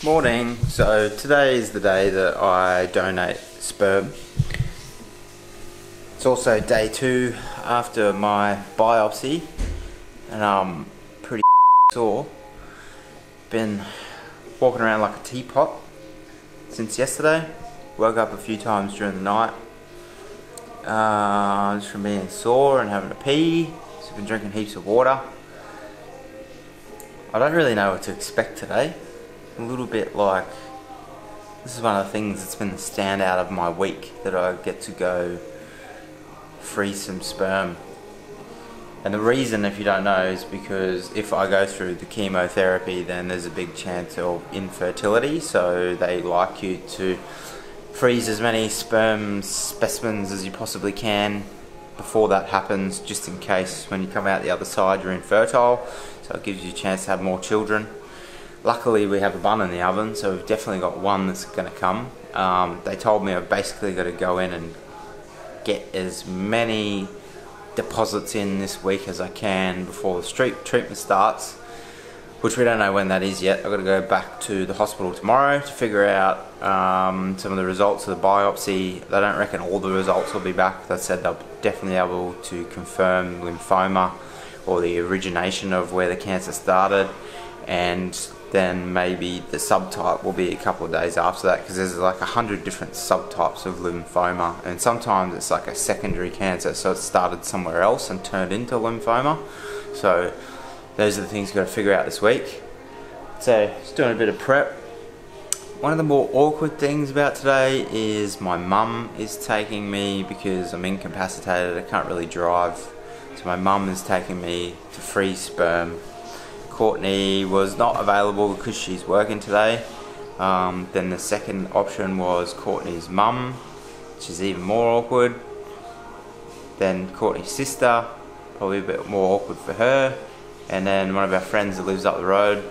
Morning. So today is the day that I donate sperm. It's also day 2 after my biopsy and I'm pretty sore. Been walking around like a teapot since yesterday. Woke up a few times during the night just from being sore and having to pee. So I've been drinking heaps of water. I don't really know what to expect today. A little bit like, this is one of the things that's been the standout of my week, that I get to go freeze some sperm. And the reason, if you don't know, is because if I go through the chemotherapy, then there's a big chance of infertility, so they like you to freeze as many sperm specimens as you possibly can before that happens, just in case when you come out the other side you're infertile, so it gives you a chance to have more children. Luckily we have a bun in the oven, so we've definitely got one that's going to come. They told me I've basically got to go in and get as many deposits in this week as I can before the treatment starts, which we don't know when that is yet. I've got to go back to the hospital tomorrow to figure out some of the results of the biopsy. They don't reckon all the results will be back. They said they'll definitely be able to confirm lymphoma or the origination of where the cancer started, and then maybe the subtype will be a couple of days after that, because there's like 100 different subtypes of lymphoma, and sometimes it's like a secondary cancer, so it started somewhere else and turned into lymphoma. So those are the things you've got to figure out this week. So just doing a bit of prep. One of the more awkward things about today is my mum is taking me, because I'm incapacitated, I can't really drive, so my mum is taking me to freeze sperm. Courtney was not available because she's working today. Then the second option was Courtney's mum, which is even more awkward. Then Courtney's sister, probably a bit more awkward for her. And then one of our friends that lives up the road,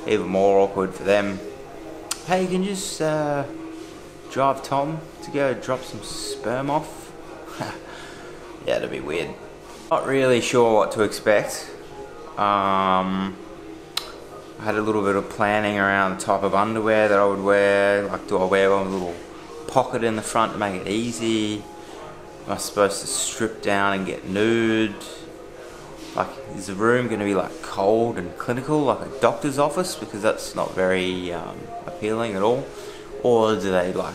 even more awkward for them. Hey, can you just drive Tom to go drop some sperm off? Yeah, it'd be weird. Not really sure what to expect. I had a little bit of planning around the type of underwear that I would wear. Like, do I wear one with a little pocket in the front to make it easy? Am I supposed to strip down and get nude? Like, is the room going to be like cold and clinical, like a doctor's office? Because that's not very appealing at all. Or do they like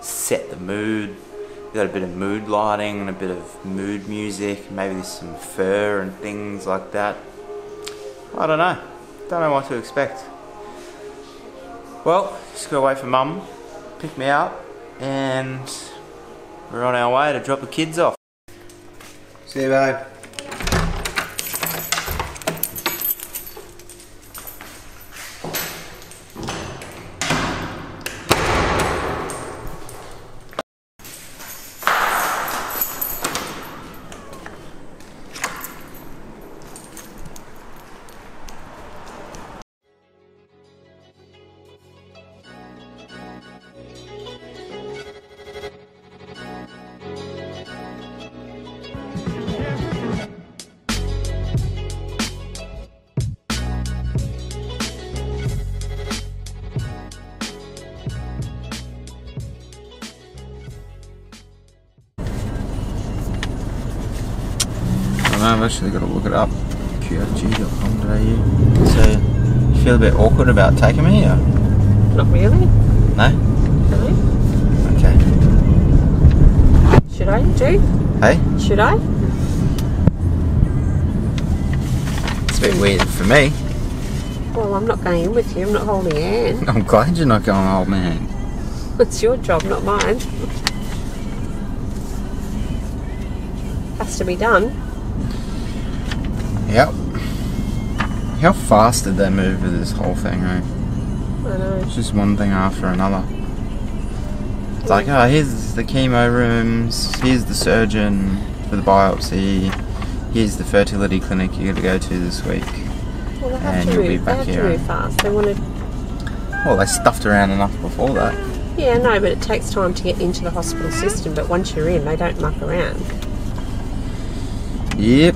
set the mood? You got a bit of mood lighting and a bit of mood music. Maybe there's some fur and things like that. I don't know. Don't know what to expect. Well, just gotta wait for Mum, pick me up, and we're on our way to drop the kids off. See you, babe. I've actually got to look it up. qrg.com.au. So, you feel a bit awkward about taking me, or? Not really. No? No. Okay. Should I, Drew? Hey? Should I? It's a bit weird for me. Well, I'm not going in with you. I'm not holding your hand. I'm glad you're not going to hold my hand. It's your job, not mine. Has to be done. Yep. How fast did they move with this whole thing, right? I know. It's just one thing after another. It's like, oh, here's the chemo rooms, here's the surgeon for the biopsy, here's the fertility clinic you got to go to this week. Well, they have and to you'll move. be back They here. have to move fast. They wanted. Well, they stuffed around enough before that. Yeah, no, but it takes time to get into the hospital system. But once you're in, they don't muck around. Yep.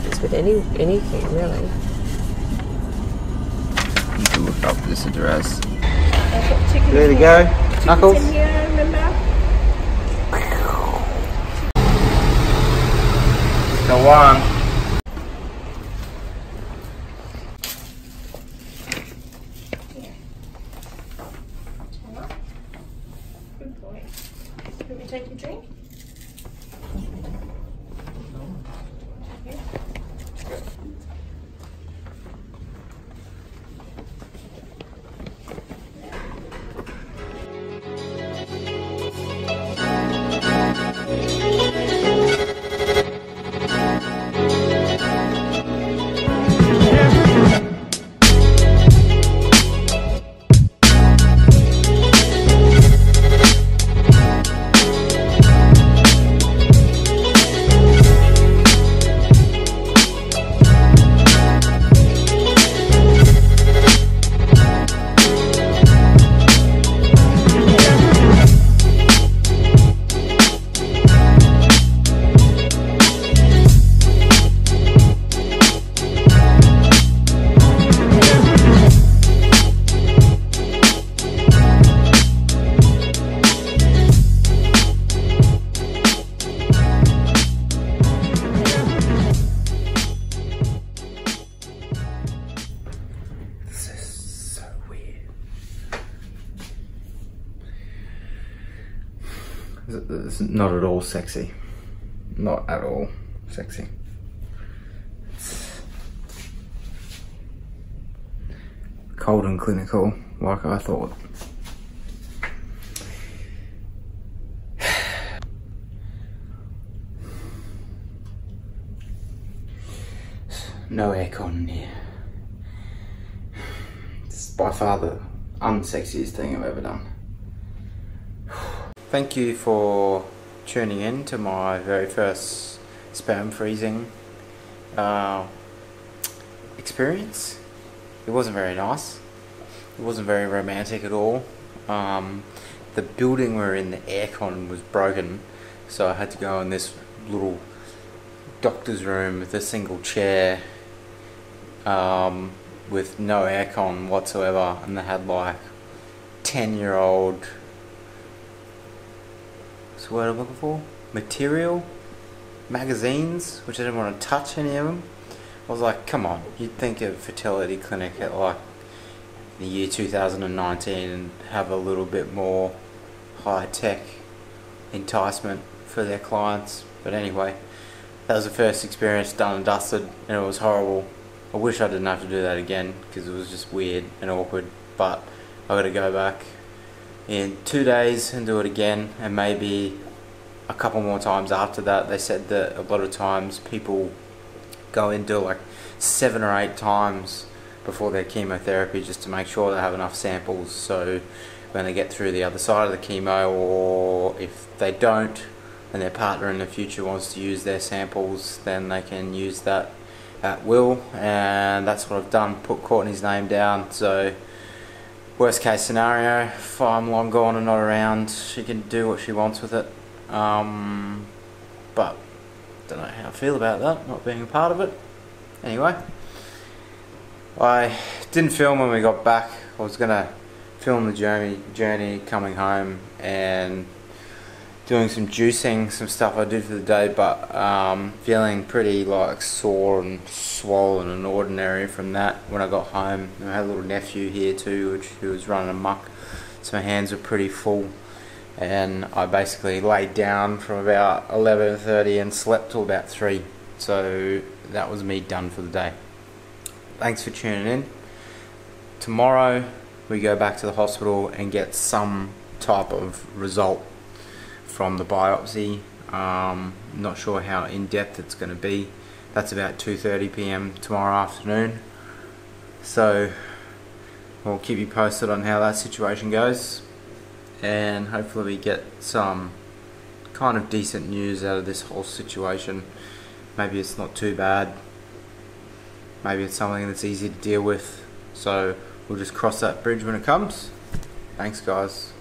It's with anything really. You can look up this address. There we go. Knuckles. In here, remember? Go on. Good boy. Let me take your drink. It's not at all sexy. Not at all sexy. It's cold and clinical, like I thought. No aircon in here. It's by far the unsexiest thing I've ever done. Thank you for tuning in to my very first sperm freezing experience. It wasn't very nice. It wasn't very romantic at all. The building we're in, the aircon was broken, so I had to go in this little doctor's room with a single chair with no aircon whatsoever, and they had like 10-year-old, what's the word I'm looking for? Material? Magazines, which I didn't want to touch any of them. I was like, come on, you'd think a fertility clinic at like the year 2019 and have a little bit more high-tech enticement for their clients. But anyway, that was the first experience, done and dusted, and it was horrible. I wish I didn't have to do that again, because it was just weird and awkward, but I gotta go back in 2 days and do it again, and maybe a couple more times after that. They said that a lot of times people go in, do like 7 or 8 times before their chemotherapy, just to make sure they have enough samples, so when they get through the other side of the chemo, or if they don't and their partner in the future wants to use their samples, then they can use that at will. And that's what I've done, put Courtney's name down. So worst case scenario, if I'm long gone and not around, she can do what she wants with it. But don't know how I feel about that, not being a part of it. Anyway, I didn't film when we got back. I was gonna film the journey coming home and doing some juicing, some stuff I did for the day, but feeling pretty like sore and swollen and ordinary from that when I got home. And I had a little nephew here too, who was running amok, so my hands were pretty full, and I basically laid down from about 11:30 and slept till about 3. So that was me done for the day. Thanks for tuning in. Tomorrow we go back to the hospital and get some type of result from the biopsy. Not sure how in-depth it's going to be. That's about 2:30 PM tomorrow afternoon. So we'll keep you posted on how that situation goes, and hopefully we get some kind of decent news out of this whole situation. Maybe it's not too bad. Maybe it's something that's easy to deal with. So we'll just cross that bridge when it comes. Thanks guys.